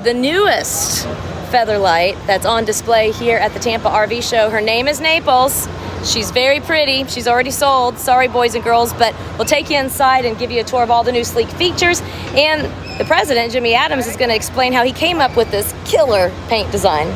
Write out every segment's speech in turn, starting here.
the newest Featherlite that's on display here at the Tampa RV Show. Her name is Naples. She's very pretty. She's already sold. Sorry, boys and girls, but we'll take you inside and give you a tour of all the new sleek features. And the president, Jimmy Adams, is going to explain how he came up with this killer paint design.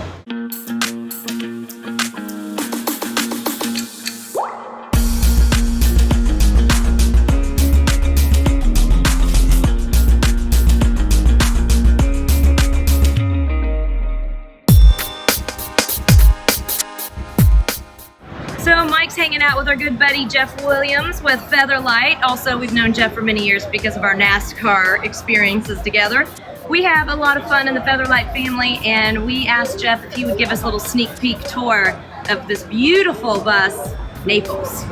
So Mike's hanging out with our good buddy Jeff Williams with Featherlite. Also, we've known Jeff for many years because of our NASCAR experiences together. We have a lot of fun in the Featherlite family, and we asked Jeff if he would give us a little sneak peek tour of this beautiful bus, Naples.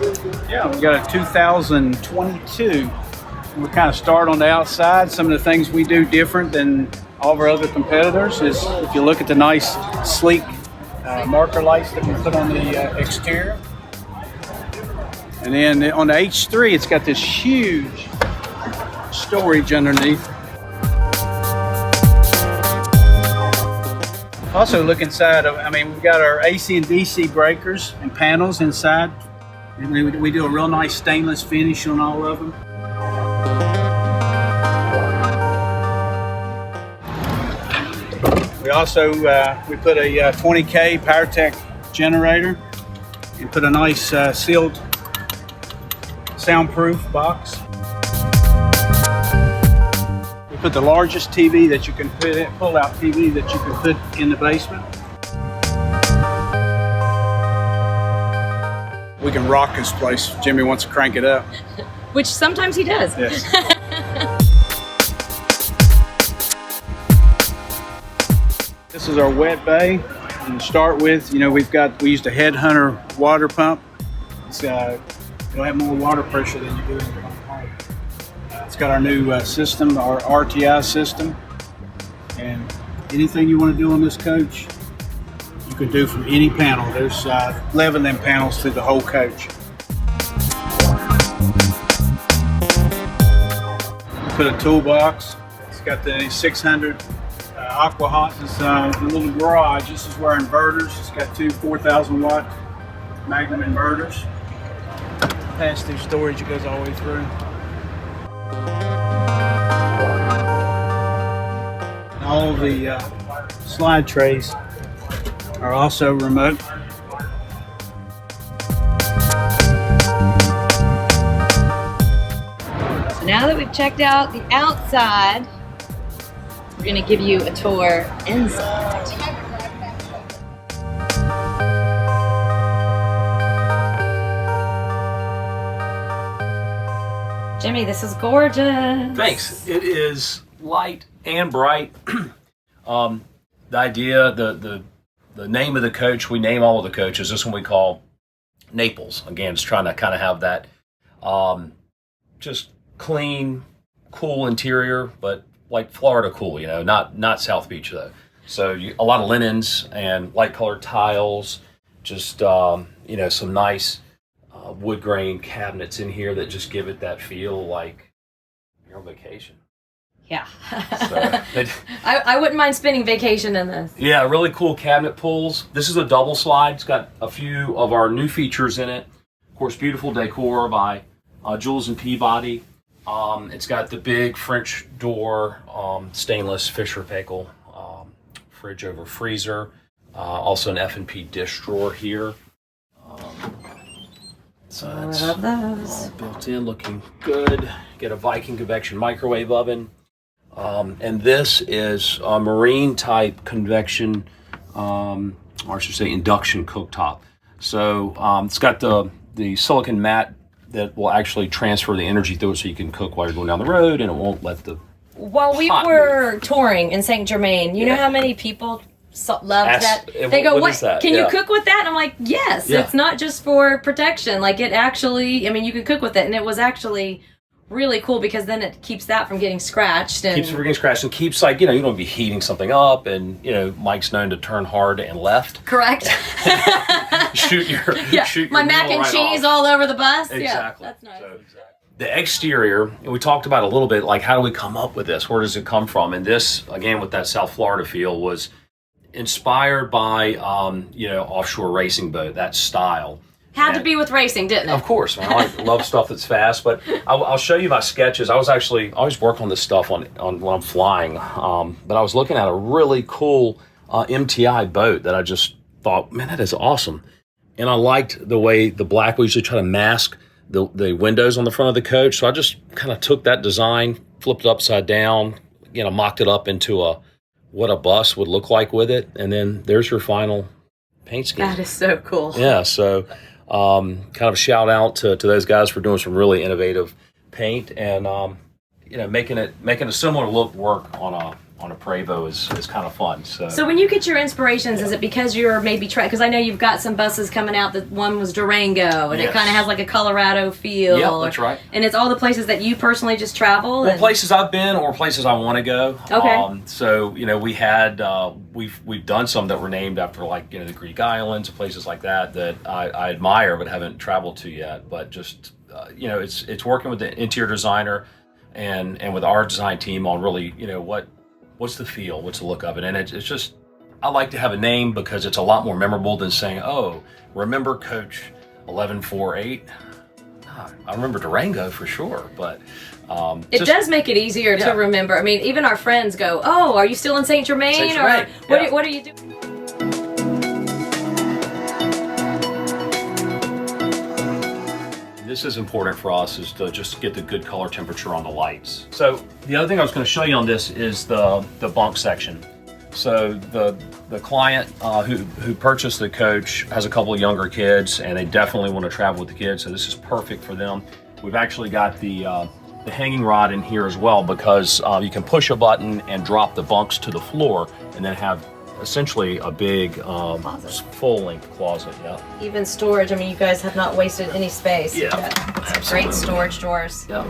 Yeah, we got a 2022. We kind of start on the outside. Some of the things we do different than all of our other competitors is if you look at the nice, sleek marker lights that we put on the exterior. And then on the H3, it's got this huge storage underneath. Also look inside, we've got our AC and DC breakers and panels inside. And we do a real nice stainless finish on all of them. We also we put a 20K PowerTech generator and put a nice sealed soundproof box. We put the largest TV that you can put in, pull-out TV that you can put in the basement. We can rock this place. Jimmy wants to crank it up. Which sometimes he does. Yes. This is our wet bay. And to start with, we used a Headhunter water pump. It'll have more water pressure than you do in your own home. It's got our new system, our RTI system. And anything you want to do on this coach, you can do from any panel. There's 11 of them panels through the whole coach. We put a toolbox. It's got the 600 Aqua Hot. This is the little garage. This is where inverters. It's got two 4,000 watt Magnum inverters. Pass through storage, it goes all the way through. And all of the slide trays are also remote. So now that we've checked out the outside, we're going to give you a tour inside. Jimmy, this is gorgeous. Thanks. It is light and bright. The idea, the name of the coach, we name all of the coaches. This one we call Naples. Again, just trying to kind of have that just clean, cool interior, but like Florida cool, not South Beach though. So a lot of linens and light colored tiles, just some nice wood grain cabinets in here that just give it that feel like you're on vacation. Yeah. So, I wouldn't mind spending vacation in this. Yeah, really cool cabinet pulls. This is a double slide. It's got a few of our new features in it. Of course, beautiful decor by Jules and Peabody. It's got the big French door, stainless Fisher-Paykel fridge over freezer. Also an F&P dish drawer here. So that's I love those. all built in, looking good. Get a Viking convection microwave oven. And this is a marine type convection, or I should say induction cooktop. So it's got the silicon mat that will actually transfer the energy through it so you can cook while you're going down the road, and it won't let the While we were touring in St. Germain, you know how many people loved that? They go, what? Can you cook with that? And I'm like, yes. It's not just for protection. Like, it actually, you can cook with it. And it was actually really cool because then it keeps that from getting scratched. And keeps it from getting scratched and keeps, you don't want to be heating something up. And, Mike's known to turn hard and left. Correct. shoot your my mac and cheese all over the bus. Exactly. Yeah, that's nice. The exterior, and we talked about a little bit, like how do we come up with this? Where does it come from? And this, again, with that South Florida feel, was inspired by, offshore racing boat, that style. Had to be with racing, didn't it? Of course, man. I love stuff that's fast, but I'll show you my sketches. I always work on this stuff on when I'm flying, but I was looking at a really cool MTI boat that I just thought, man, that is awesome. And I liked the way the black, we usually try to mask the windows on the front of the coach. So I just kind of took that design, flipped it upside down, mocked it up into what a bus would look like with it. And then there's your final paint scheme. That is so cool. Yeah. So kind of a shout out to those guys for doing some really innovative paint and, making a similar look work on a Prevost is kind of fun. So when you get your inspirations, is it because you're maybe trying, because I know you've got some buses coming out, that one was Durango, and it kind of has like a Colorado feel. Yeah, that's right. And it's all the places that you personally just travel? Well, places I've been or places I want to go. Okay. So, we had, we've done some that were named after like, the Greek islands, places like that I admire but haven't traveled to yet. But just, it's working with the interior designer and with our design team on really, what's the feel, what's the look of it. And it's just, I like to have a name because it's a lot more memorable than saying, oh, remember Coach 1148? I remember Durango for sure, but it does make it easier to remember. I mean, even our friends go, oh, are you still in Saint Germain? Or what are you doing? This is important for us, is to just get the good color temperature on the lights. So the other thing I was going to show you on this is the bunk section. So the client who purchased the coach has a couple of younger kids, and they definitely want to travel with the kids. So this is perfect for them. We've actually got the hanging rod in here as well, because you can push a button and drop the bunks to the floor, and then have essentially a big full-length closet. Yeah. Even storage. I mean, you guys have not wasted any space. Yeah. Great storage doors. Yeah.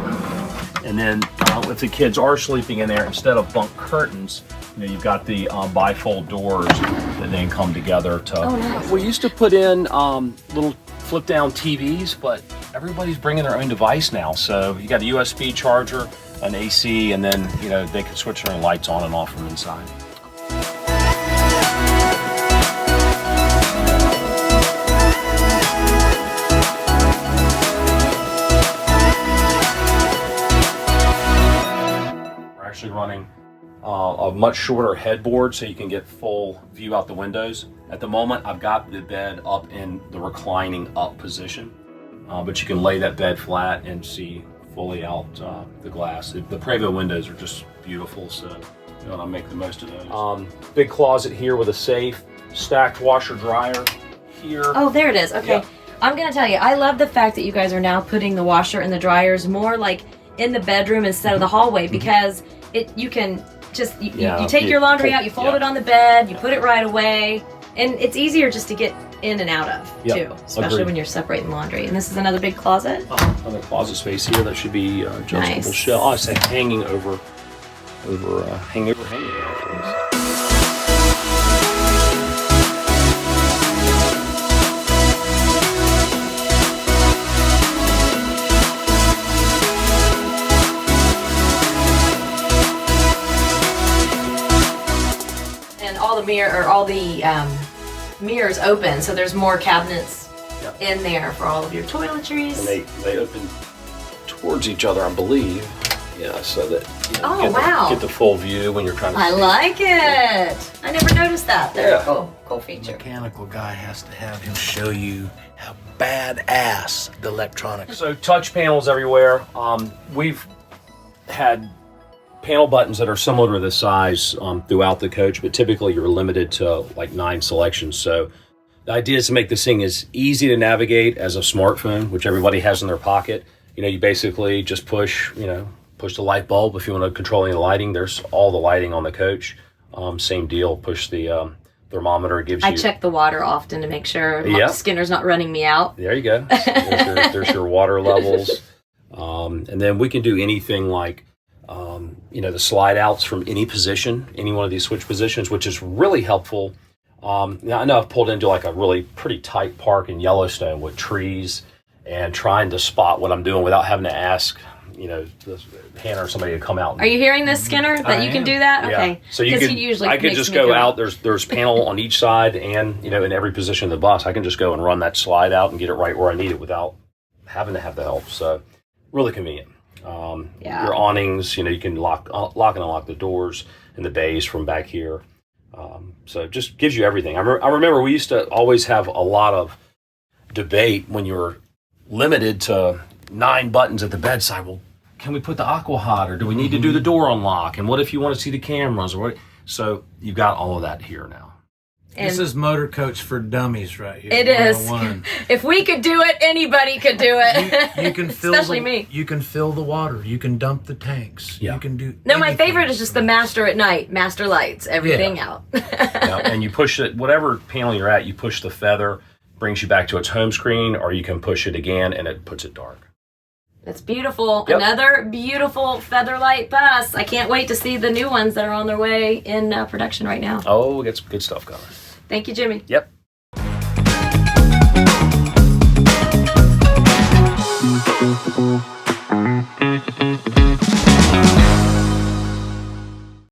And then if the kids are sleeping in there, instead of bunk curtains, you've got the bifold doors that then come together to. Oh, nice. We used to put in little flip-down TVs, but everybody's bringing their own device now. So you got a USB charger, an AC, and then they can switch their own lights on and off from inside. Actually running a much shorter headboard so you can get full view out the windows. At the moment, I've got the bed up in the reclining up position, but you can lay that bed flat and see fully out the glass. The Prevost windows are just beautiful, so I'll make the most of those. Big closet here with a safe, stacked washer dryer here. Oh, there it is. Okay. Yep. I'm gonna tell you, I love the fact that you guys are now putting the washer and the dryers more like in the bedroom instead of the hallway, because you can just you take your laundry out, you fold it on the bed, you put it right away, and it's easier just to get in and out of too, especially when you're separating laundry. And this is another big closet. Another closet space here that should be adjustable shelf. Oh, I say hanging over hanging. All the mirrors open, so there's more cabinets in there for all of your toiletries. And they open towards each other, I believe. Yeah, so that get the full view when you're trying to. I like it. I never noticed that. They're cool feature. Mechanical guy has to have him show you how badass the electronics. So touch panels everywhere. We've had panel buttons that are similar to this size throughout the coach, but typically you're limited to like 9 selections. So the idea is to make this thing as easy to navigate as a smartphone, which everybody has in their pocket. You basically just push the light bulb. If you want to control any lighting, there's all the lighting on the coach. Same deal, push the thermometer. Gives you. I check the water often to make sure Skinner's not running me out. There you go. There's your water levels. And then we can do anything like the slide outs from any position, any one of these switch positions, which is really helpful. Now I know I've pulled into like a really pretty tight park in Yellowstone with trees and trying to spot what I'm doing without having to ask, Hannah or somebody to come out. Are you hearing this, Skinner? That you can do that? Yeah. Okay. So I could just go out. There's panel on each side, and in every position of the bus, I can just go and run that slide out and get it right where I need it without having to have the help. So really convenient. Your awnings, you can lock and unlock the doors and the bays from back here. So it just gives you everything. I remember we used to always have a lot of debate when you were limited to 9 buttons at the bedside. Well, can we put the aqua hot, or do we need to do the door unlock? And what if you want to see the cameras? So you've got all of that here now. And this is Motor Coach for Dummies right here. It is. If we could do it, anybody could do it. You can fill especially me. You can fill the water. You can dump the tanks. Yeah. You can do. No, my favorite is just the master at night. Master lights everything out. And you push it, whatever panel you're at, you push the feather, brings you back to its home screen, or you can push it again and it puts it dark. That's beautiful. Yep. Another beautiful Featherlite bus. I can't wait to see the new ones that are on their way in production right now. Oh, we got some good stuff coming. Thank you, Jimmy. Yep.